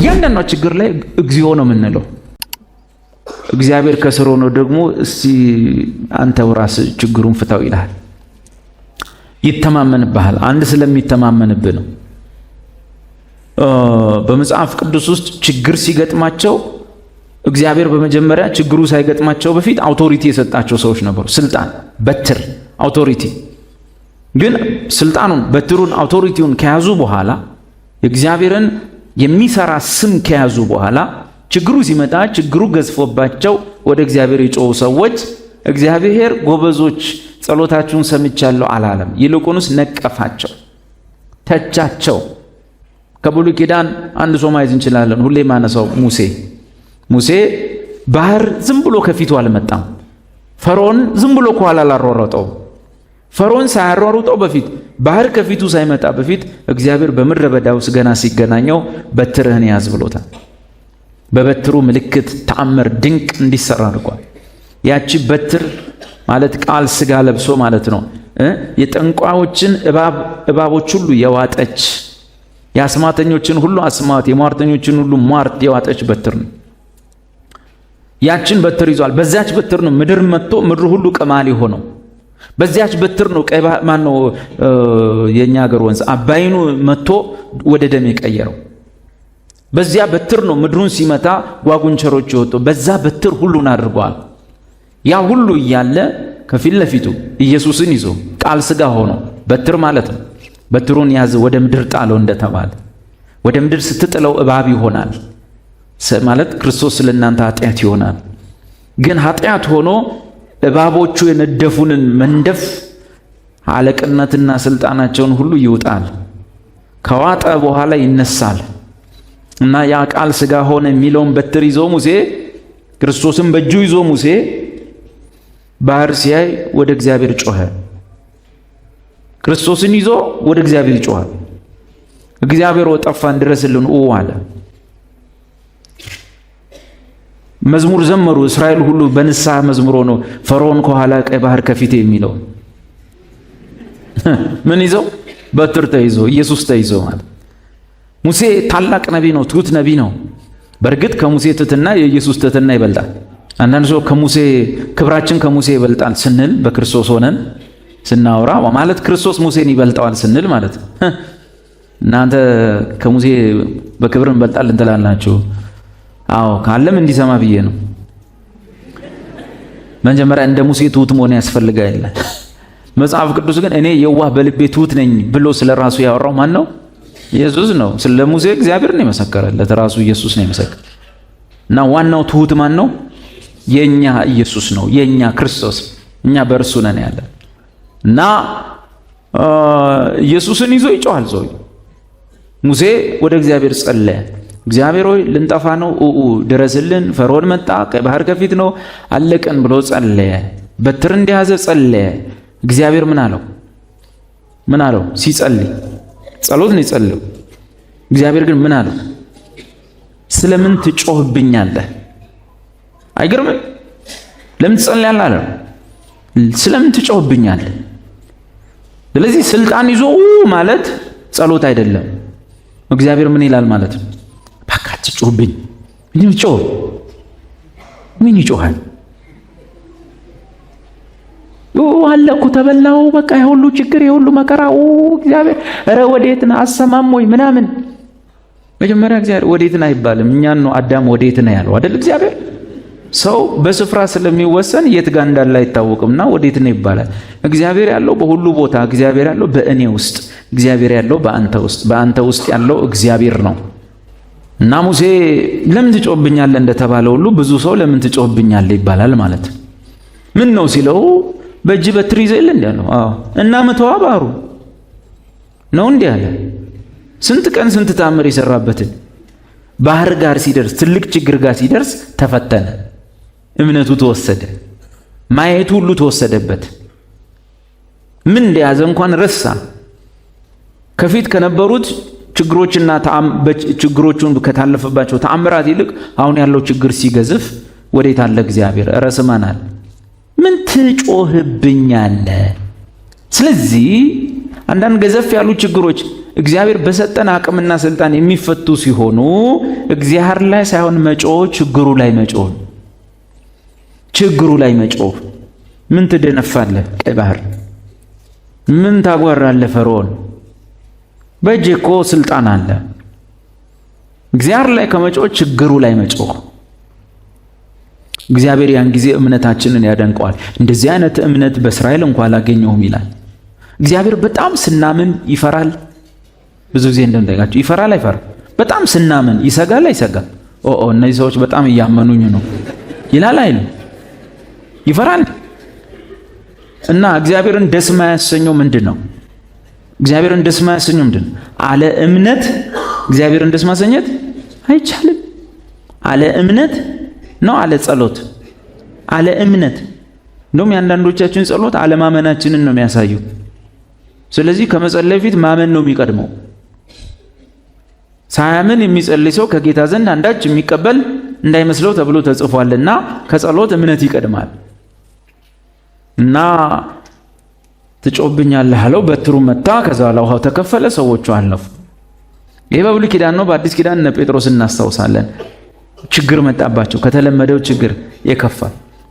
በእያንዳንዱ ችግር ላይ እግዚኦ ነው የምንለው። እግዚአብሔር ከስር ሆኖ ደግሞ እስቲ አንተው ራስህ ችግሩን ፍታው ይላል። ይተማመንብሃል። አንድ ስለሚተማመንብህ ነው። በመጽሐፍ ቅዱስ ውስጥ ችግር ሲገጥማቸው እግዚአብሔር በመጀመሪያ ችግሩ ሳይገጥማቸው በፊት አውቶሪቲ የሰጣቸው ሰዎች ነበሩ። ስልጣን፣ በትር፣ አውቶሪቲ። ግን ስልጣኑን፣ በትሩን፣ አውቶሪቲውን ከያዙ በኋላ እግዚአብሔርን የሚሰራ ስም ከያዙ በኋላ ችግሩ ሲመጣ ችግሩ ገዝፎባቸው ወደ እግዚአብሔር የጮሁ ሰዎች እግዚአብሔር ጎበዞች ጸሎታችሁን ሰምቻለሁ አላለም። ይልቁንስ ነቀፋቸው፣ ተቻቸው። ከብሉይ ኪዳን አንድ ሰው ማየት እንችላለን። ሁሌ ማነሳው ሙሴ ባህር ዝም ብሎ ከፊቱ አልመጣም። ፈርዖን ዝም ብሎ ከኋላ አላሯሯጠው። ፈርዖን ሳያሯሩጠው በፊት ባህር ከፊቱ ሳይመጣ በፊት እግዚአብሔር በምድረ በዳ ውስጥ ገና ሲገናኘው በትርህን ያዝ ብሎታል። በበትሩ ምልክት፣ ተአምር፣ ድንቅ እንዲሰራ አድርጓል። ያቺ በትር ማለት ቃል ስጋ ለብሶ ማለት ነው። የጠንቋዮችን እባቦች ሁሉ የዋጠች፣ የአስማተኞችን ሁሉ አስማት፣ የሟርተኞችን ሁሉ ሟርት የዋጠች በትር ነው። ያችን በትር ይዟል። በዚያች በትር ነው ምድር መጥቶ ምድር ሁሉ ቅማል ሆነው። በዚያች በትር ነው የኛ ሀገር ወንዝ አባይኑ መጥቶ ወደ ደም የቀየረው። በዚያ በትር ነው ምድሩን ሲመታ ጓጉንቸሮች የወጡ። በዛ በትር ሁሉን አድርጓል። ያ ሁሉ እያለ ከፊት ለፊቱ ኢየሱስን ይዞ ቃል ስጋ ሆኖ በትር ማለት ነው። በትሩን ያዝ ወደ ምድር ጣለው እንደተባለ ወደ ምድር ስትጥለው እባብ ይሆናል ማለት ክርስቶስ ስለእናንተ ኃጢአት ይሆናል። ግን ኃጢአት ሆኖ እባቦቹ የነደፉንን መንደፍ አለቅነትና ስልጣናቸውን ሁሉ ይውጣል። ከዋጠ በኋላ ይነሳል እና ያ ቃል ስጋ ሆነ የሚለውን በትር ይዞ ሙሴ ክርስቶስን በእጁ ይዞ ሙሴ ባህር ሲያይ ወደ እግዚአብሔር ጮኸ። ክርስቶስን ይዞ ወደ እግዚአብሔር ይጮኻል። እግዚአብሔር ወጠፋን ድረስልን አለ። መዝሙር ዘመሩ እስራኤል ሁሉ በንስሐ መዝሙር ሆኖ ፈርዖን ከኋላ ቀይ ባህር ከፊቴ የሚለው ምን ይዘው? በትር ተይዞ ኢየሱስ ተይዞ ማለት። ሙሴ ታላቅ ነቢይ ነው፣ ትሁት ነቢይ ነው። በእርግጥ ከሙሴ ትሕትና የኢየሱስ ትሕትና ይበልጣል። አንዳንድ ሰው ክብራችን ከሙሴ ይበልጣል ስንል በክርስቶስ ሆነን ስናወራ ማለት ክርስቶስ ሙሴን ይበልጠዋል ስንል ማለት ነው። እናንተ ከሙሴ በክብር እንበልጣለን ትላላችሁ። አዎ ካለም እንዲሰማ ብዬ ነው። መጀመሪያ እንደ ሙሴ ትሁት መሆን ያስፈልጋል። መጽሐፍ ቅዱስ ግን እኔ የዋህ በልቤ ትሁት ነኝ ብሎ ስለራሱ ያወራው ማን ነው? ኢየሱስ ነው። ስለ ሙሴ እግዚአብሔር ነው የመሰከረለት፣ ራሱ ኢየሱስ ነው የመሰከረ። እና ዋናው ትሁት ማን ነው? የኛ ኢየሱስ ነው፣ የኛ ክርስቶስ። እኛ በእርሱ ነን ያለ እና ኢየሱስን ይዞ ይጮሃል ሰው። ሙሴ ወደ እግዚአብሔር ጸለየ። እግዚአብሔር ሆይ ልንጠፋ ነው፣ ድረስልን፣ ፈርዖን መጣ፣ ቀይ ባህር ከፊት ነው፣ አለቀን ብሎ ጸለየ። በትር እንደያዘ ጸለየ። እግዚአብሔር ምን አለው? ሲጸልይ ጸሎት ነው የጸለየው። እግዚአብሔር ግን ምን አለው? ስለምን ትጮህብኛለህ? አይገርምም? ለምን ትጸልያለህ አለ። ስለምን ትጮህብኛለህ? ስለዚህ ስልጣን ይዞ ማለት ጸሎት አይደለም። እግዚአብሔር ምን ይላል ማለት ነው? ባካችሁ ጮህብኝ። ምን ይጮሃል? አለኩ ተበላው፣ በቃ የሁሉ ችግር የሁሉ መከራ እግዚአብሔር ኧረ ወዴት ነህ አሰማም ወይ ምናምን። መጀመሪያ እግዚአብሔር ወዴት ነህ አይባልም። እኛን ነው አዳም ወዴት ነህ ያለው አይደል? እግዚአብሔር ሰው በስፍራ ስለሚወሰን የት ጋር እንዳለ አይታወቅምና ወዴት ነህ ይባላል። እግዚአብሔር ያለው በሁሉ ቦታ፣ እግዚአብሔር ያለው በእኔ ውስጥ፣ እግዚአብሔር ያለው በአንተ ውስጥ፣ በአንተ ውስጥ ያለው እግዚአብሔር ነው። እና ሙሴ ለምን ትጮህብኛለህ እንደተባለ ሁሉ ብዙ ሰው ለምን ትጮህብኛለህ ይባላል ማለት ምን ነው ሲለው በእጅ በትር ይዘህ እንዴ ያለው? አዎ። እና መተዋ ባህሩ ነው እንዴ ያለ? ስንት ቀን ስንት ተአምር የሰራበትን ባህር ጋር ሲደርስ፣ ትልቅ ችግር ጋር ሲደርስ ተፈተነ። እምነቱ ተወሰደ፣ ማየቱ ሁሉ ተወሰደበት። ምን እንደያዘ እንኳን ረሳ። ከፊት ከነበሩት ችግሮችና ችግሮቹን ከታለፈባቸው ተአምራት ይልቅ አሁን ያለው ችግር ሲገዝፍ ወዴት አለ እግዚአብሔር? ኧረ ስማናል። ምን ትጮህብኛለህ? ስለዚህ አንዳንድ ገዘፍ ያሉ ችግሮች እግዚአብሔር በሰጠን አቅምና ስልጣን የሚፈቱ ሲሆኑ እግዚአብሔር ላይ ሳይሆን መጮህ ችግሩ ላይ መጮህ ምን ትደነፋለህ ቀይ ባህር? ምን ታጓራለህ ፈርዖን? በእጅህ እኮ ስልጣን አለ። እግዚአብሔር ላይ ከመጮህ ችግሩ ላይ መጮህ። እግዚአብሔር ያን ጊዜ እምነታችንን ያደንቀዋል። እንደዚህ አይነት እምነት በእስራኤል እንኳን አላገኘሁም ይላል። እግዚአብሔር በጣም ስናምን ይፈራል። ብዙ ጊዜ እንደምጠይቃችሁ ይፈራል አይፈራም? በጣም ስናምን ይሰጋል አይሰጋም? እነዚህ ሰዎች በጣም እያመኑኝ ነው ይላል አይልም? ይፈራል። እና እግዚአብሔርን ደስ ማያሰኘው ምንድን ነው? እግዚአብሔርን ደስ ማያሰኘው ምንድን ነው? አለ እምነት እግዚአብሔርን ደስ ማሰኘት አይቻልም። አለ እምነት ነው። አለ ጸሎት፣ አለ እምነት። እንደውም የአንዳንዶቻችን ጸሎት አለማመናችንን ነው የሚያሳየው። ስለዚህ ከመጸለይ ፊት ማመን ነው የሚቀድመው። ሳያምን የሚጸልይ ሰው ከጌታ ዘንድ አንዳች የሚቀበል እንዳይመስለው ተብሎ ተጽፏልና ከጸሎት እምነት ይቀድማል። እና ትጮብኛለህ አለው። በትሩ መታ። ከዛ በኋላ ውሃው ተከፈለ፣ ሰዎቹ አለፉ። ይሄ በብሉይ ኪዳን ነው። በአዲስ ኪዳን እነ ጴጥሮስ እናስታውሳለን። ችግር መጣባቸው፣ ከተለመደው ችግር የከፋ።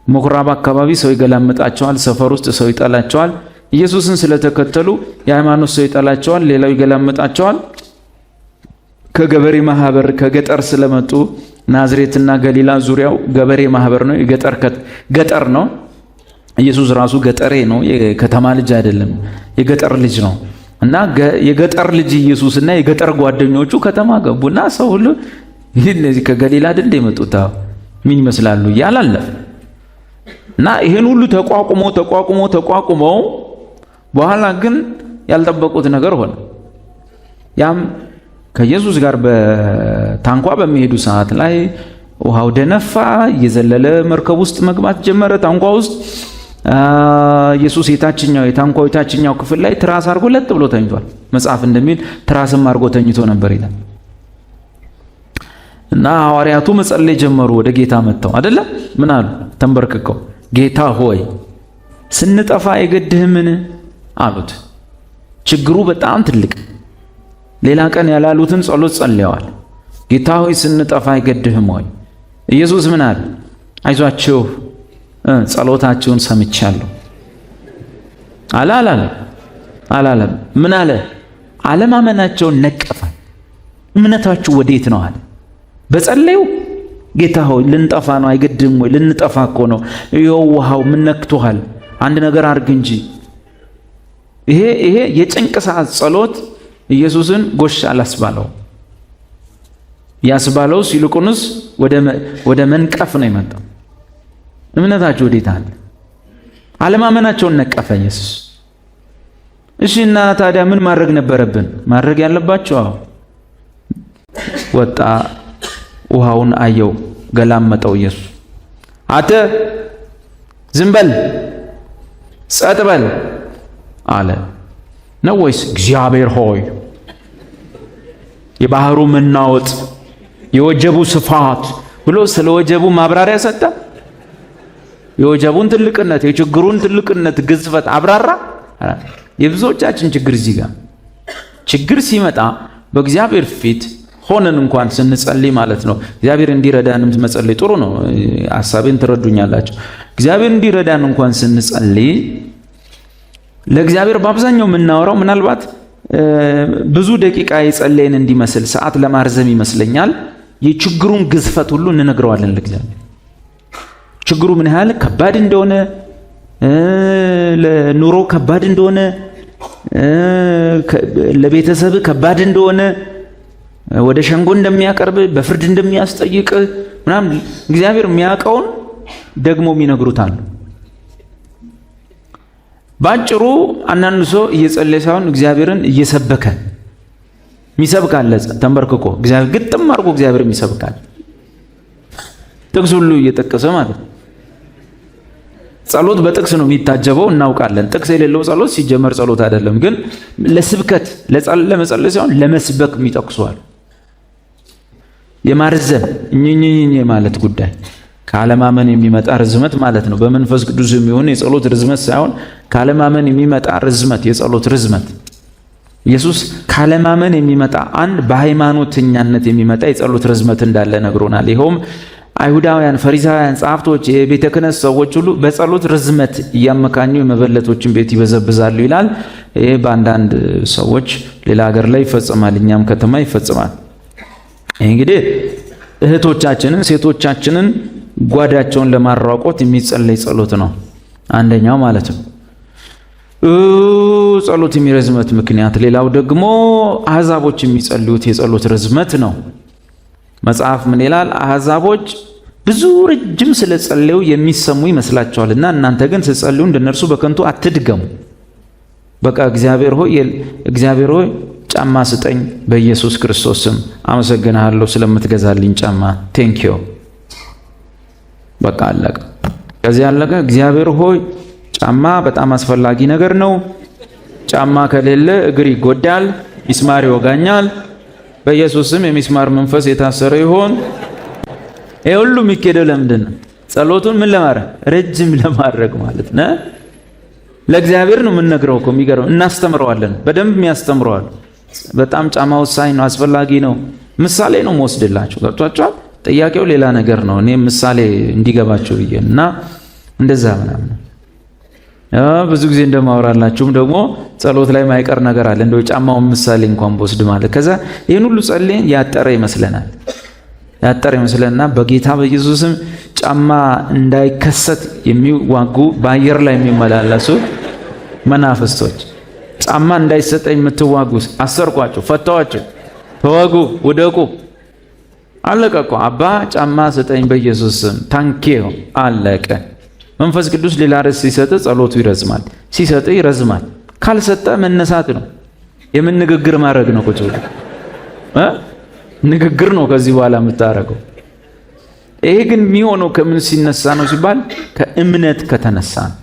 ምኩራብ አካባቢ ሰው ይገላምጣቸዋል፣ ሰፈር ውስጥ ሰው ይጠላቸዋል። ኢየሱስን ስለተከተሉ የሃይማኖት ሰው ይጠላቸዋል፣ ሌላው ይገላምጣቸዋል። ከገበሬ ማህበር ከገጠር ስለመጡ ናዝሬትና ገሊላ ዙሪያው ገበሬ ማህበር ነው፣ ገጠር ነው። ኢየሱስ ራሱ ገጠሬ ነው፣ የከተማ ልጅ አይደለም፣ የገጠር ልጅ ነው። እና የገጠር ልጅ ኢየሱስና የገጠር ጓደኞቹ ከተማ ገቡና ሰው ሁሉ እነዚህ ከገሊላ አይደል የመጡት ምን ይመስላሉ ያላለፍ እና ይሄን ሁሉ ተቋቁመው በኋላ ግን ያልጠበቁት ነገር ሆነ። ያም ከኢየሱስ ጋር በታንኳ በሚሄዱ ሰዓት ላይ ውሃው ደነፋ፣ እየዘለለ መርከብ ውስጥ መግባት ጀመረ። ታንኳ ውስጥ ኢየሱስ የታንኳው የታችኛው ክፍል ላይ ትራስ አድርጎ ለጥ ብሎ ተኝቷል። መጽሐፍ እንደሚል ትራስም አድርጎ ተኝቶ ነበር ይላል። እና ሐዋርያቱ መጸለይ ጀመሩ። ወደ ጌታ መጥተው አይደለም ምን አሉ? ተንበርክከው ጌታ ሆይ ስንጠፋ አይገድህምን አሉት። ችግሩ በጣም ትልቅ፣ ሌላ ቀን ያላሉትን ጸሎት ጸልየዋል። ጌታ ሆይ ስንጠፋ አይገድህም ወይ? ኢየሱስ ምን አለ? አይዟችሁ ጸሎታችሁን ሰምቻለሁ አላለም። ምን አለ? አለማመናቸውን ነቀፈ። እምነታችሁ ወዴት ነው አለ። በጸለዩ ጌታ ሆይ ልንጠፋ ነው አይገድም ወይ? ልንጠፋ እኮ ነው። ይኸው ውሃው ምን ነክቶሃል? አንድ ነገር አድርግ እንጂ። ይሄ የጭንቅ ሰዓት ጸሎት ኢየሱስን ጎሽ አላስባለው። ያስባለው ሲልቁንስ ወደ መንቀፍ ነው የመጣው። እምነታችሁ ወዴት አለ? አለማመናቸውን ነቀፈ ኢየሱስ። እሺ እና ታዲያ ምን ማድረግ ነበረብን? ማድረግ ያለባቸው ወጣ፣ ውሃውን አየው፣ ገላመጠው። ኢየሱስ አተ ዝም በል ጸጥ በል አለ ነው ወይስ እግዚአብሔር ሆይ የባህሩ መናወጥ የወጀቡ ስፋት ብሎ ስለ ወጀቡ ማብራሪያ ሰጠ? የወጀቡን ትልቅነት የችግሩን ትልቅነት ግዝፈት አብራራ? የብዙዎቻችን ችግር እዚህ ጋር ችግር ሲመጣ በእግዚአብሔር ፊት ሆነን እንኳን ስንጸልይ ማለት ነው። እግዚአብሔር እንዲረዳንም መጸለይ ጥሩ ነው። ሐሳቤን ትረዱኛላችሁ። እግዚአብሔር እንዲረዳን እንኳን ስንጸልይ ለእግዚአብሔር በአብዛኛው የምናወራው ምናልባት ብዙ ደቂቃ የጸለይን እንዲመስል ሰዓት ለማርዘም ይመስለኛል። የችግሩን ግዝፈት ሁሉ እንነግረዋለን ለእግዚአብሔር። ችግሩ ምን ያህል ከባድ እንደሆነ፣ ለኑሮ ከባድ እንደሆነ፣ ለቤተሰብ ከባድ እንደሆነ፣ ወደ ሸንጎ እንደሚያቀርብ፣ በፍርድ እንደሚያስጠይቅ ምናምን እግዚአብሔር የሚያውቀውን ደግሞ የሚነግሩታል። ባጭሩ አንዳንድ ሰው እየጸለየ ሳይሆን እግዚአብሔርን እየሰበከ የሚሰብካል። ተንበርክኮ እግዚአብሔር ግጥም አድርጎ እግዚአብሔር የሚሰብካል። ጥቅስ ሁሉ እየጠቀሰ ማለት ነው። ጸሎት በጥቅስ ነው የሚታጀበው፣ እናውቃለን። ጥቅስ የሌለው ጸሎት ሲጀመር ጸሎት አይደለም። ግን ለስብከት ለመጸለይ ሳይሆን ለመስበክ የሚጠቅሱዋል። የማርዘም እኝኝኝ ማለት ጉዳይ ካለማመን የሚመጣ ርዝመት ማለት ነው። በመንፈስ ቅዱስ የሚሆን የጸሎት ርዝመት ሳይሆን ካለማመን የሚመጣ ርዝመት፣ የጸሎት ርዝመት ኢየሱስ ካለማመን የሚመጣ አንድ በሃይማኖተኛነት የሚመጣ የጸሎት ርዝመት እንዳለ ነግሮናል። ይኸውም አይሁዳውያን፣ ፈሪሳውያን፣ ጸሐፍቶች፣ የቤተ ክህነት ሰዎች ሁሉ በጸሎት ርዝመት እያመካኙ የመበለቶችን ቤት ይበዘብዛሉ ይላል። ይሄ በአንዳንድ ሰዎች ሌላ ሀገር ላይ ይፈጽማል፣ እኛም ከተማ ይፈጽማል። ይህ እንግዲህ እህቶቻችንን ሴቶቻችንን ጓዳቸውን ለማራቆት የሚጸለይ ጸሎት ነው፣ አንደኛው ማለት ነው። ጸሎት የሚረዝመት ምክንያት ሌላው ደግሞ አሕዛቦች የሚጸልዩት የጸሎት ርዝመት ነው። መጽሐፍ ምን ይላል? አሕዛቦች ብዙ ረጅም ስለጸለዩ የሚሰሙ ይመስላቸዋልና እናንተ ግን ስትጸልዩ እንደነርሱ በከንቱ አትድገሙ። በቃ እግዚአብሔር ሆይ ጫማ ስጠኝ፣ በኢየሱስ ክርስቶስ ስም አመሰግናለሁ ስለምትገዛልኝ ጫማ ቴንኪዩ። በቃ አለቀ። ከዚህ አለቀ። እግዚአብሔር ሆይ ጫማ በጣም አስፈላጊ ነገር ነው። ጫማ ከሌለ እግር ይጎዳል፣ ሚስማር ይወጋኛል። በኢየሱስ ስም የሚስማር መንፈስ የታሰረ ይሆን። ይሄ ሁሉ የሚኬደው ለምንድን ነው? ጸሎቱን ምን ለማድረግ? ረጅም ለማድረግ ማለት ነው። ለእግዚአብሔር ነው የምንነግረው እኮ። የሚገርም እናስተምረዋለን፣ በደንብ ያስተምረዋል። በጣም ጫማ ወሳኝ ነው፣ አስፈላጊ ነው። ምሳሌ ነው መወስድላችሁ። ገብቷችኋል? ጥያቄው ሌላ ነገር ነው። እኔ ምሳሌ እንዲገባችሁ ብዬ እና እንደዛ ምናምን ብዙ ጊዜ እንደማወራላችሁም ደግሞ ጸሎት ላይ ማይቀር ነገር አለ። እንደው ጫማውን ምሳሌ እንኳን በወስድ ማለት ከዛ ይህን ሁሉ ጸልየን ያጠረ ይመስለና በጌታ በኢየሱስም ጫማ እንዳይከሰት የሚዋጉ በአየር ላይ የሚመላለሱ መናፍስቶች ጫማ እንዳይሰጠኝ የምትዋጉ አሰርኳቸው፣ ፈታዋቸው፣ ተዋጉ፣ ውደቁ። አለቀ እኮ። አባ ጫማ ስጠኝ በኢየሱስም ታንኪው፣ አለቀ። መንፈስ ቅዱስ ሌላ ርዕስ ሲሰጥ ጸሎቱ ይረዝማል፣ ሲሰጥ ይረዝማል። ካልሰጠ መነሳት ነው፣ የምን ንግግር ማድረግ ነው? ቁጭ ብሎ ንግግር ነው ከዚህ በኋላ የምታረገው። ይሄ ግን የሚሆነው ከምን ሲነሳ ነው ሲባል ከእምነት ከተነሳ ነው።